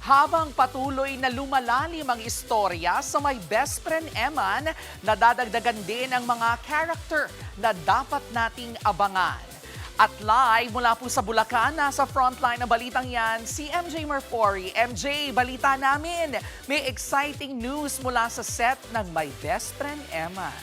Habang patuloy na lumalalim ang istorya sa My Best Friend Eman, nadadagdagan din ang mga character na dapat nating abangan. At live mula po sa Bulacan, nasa frontline ng balitang yan, si MJ Marfori. MJ, balita namin, may exciting news mula sa set ng My Best Friend Eman.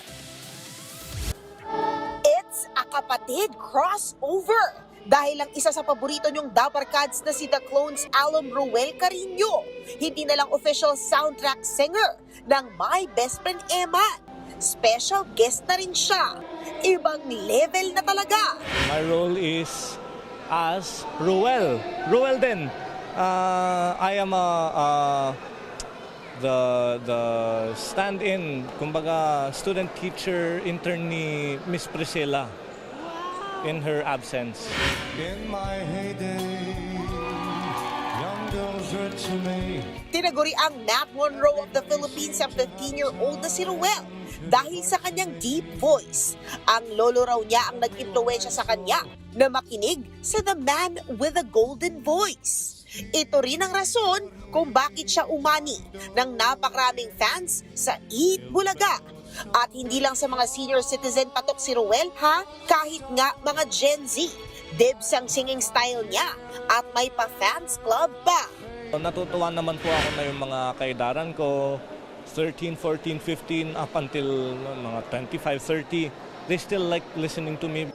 It's a kapatid crossover. Dahil ang isa sa paborito niyong Dabarkads na si The Clones Alum Ruel Carino, hindi na lang official soundtrack singer ng My Best Friend Eman. Special guest na rin siya. Ibang level na talaga. My role is as Ruel. Ruel din. I am the stand-in, kumbaga student teacher intern ni Miss Priscilla in her absence. In my heyday, young girls were to me. Tinaguri ang Nat Monroe of the Philippines ang 15-year-old na si Ruel dahil sa kanyang deep voice. Ang lolo raw niya ang nag-impluwensya sa kanya na makinig sa The Man with a Golden Voice. Ito rin ang rason kung bakit siya umani ng napakaraming fans sa Eat Bulaga. At hindi lang sa mga senior citizen patok si Ruel ha, kahit nga mga Gen Z. Dibs ang singing style niya at may pa-fans club pa. Natutuwa naman po ako na yung mga kaedaran ko, 13, 14, 15, up until mga 25, 30. They still like listening to me.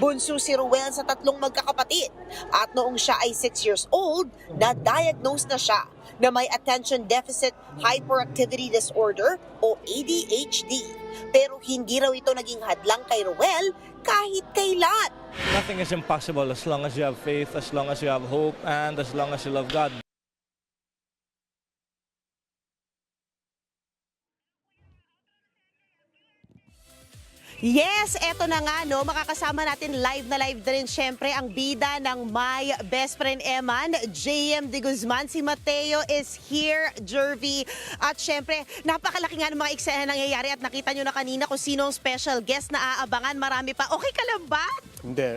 Bunso si Ruel sa tatlong magkakapatid at noong siya ay 6 years old, na-diagnose na siya na may Attention Deficit Hyperactivity Disorder o ADHD. Pero hindi raw ito naging hadlang kay Ruel kahit kailan. Nothing is impossible as long as you have faith, as long as you have hope, and as long as you love God. Yes, eto na nga no, makakasama natin live na rin syempre ang bida ng My Best Friend Eman, JM De Guzman. Si Mateo is here, Jervy. At syempre, napakalaki nga ng mga eksena nangyayari at nakita nyo na kanina kung sino ang special guest na aabangan. Marami pa. Okay ka lang ba? Hindi.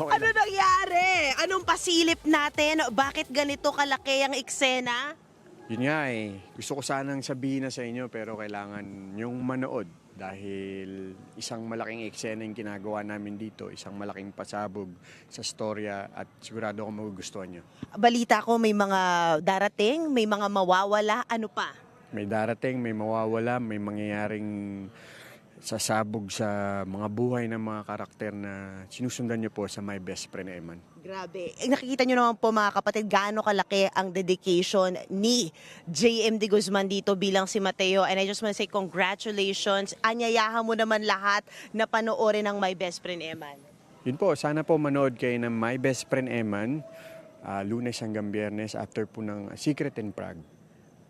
Ano nangyari? Anong pasilip natin? Bakit ganito kalaki ang eksena? Yun nga eh. Gusto ko sanang sabihin na sa inyo pero kailangan yung manood. Dahil isang malaking eksena yung ginagawa namin dito, isang malaking pasabog sa storya at sigurado ako magugustuhan nyo. Balita ko may mga darating, may mga mawawala, ano pa? May darating, may mawawala, may mangyayaring sasabog sa mga buhay ng mga karakter na sinusundan nyo po sa My Best Friend Eman. Grabe. Nakikita nyo naman po mga kapatid, gaano kalaki ang dedication ni JM De Guzman dito bilang si Mateo. And I just want to say congratulations. Anyayahan mo naman lahat na panoorin ng My Best Friend Eman. Yun po, sana po manood kayo ng My Best Friend Eman, Lunes hanggang Biyernes after po ng Secret in Prague.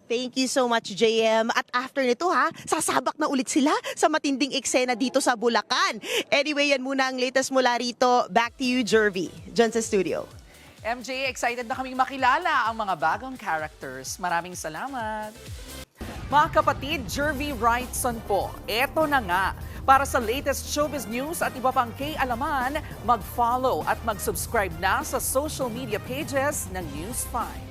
Thank you so much, JM. At after nito ha, sasabak na ulit sila sa matinding eksena dito sa Bulacan. Anyway, yan muna ang latest mula rito. Back to you, Jervy, dyan sa studio. MJ, excited na kaming makilala ang mga bagong characters. Maraming salamat. Mga kapatid, Jervy Wrightson po. Eto na nga. Para sa latest showbiz news at iba pang K-alaman, mag-follow at mag-subscribe na sa social media pages ng News 5.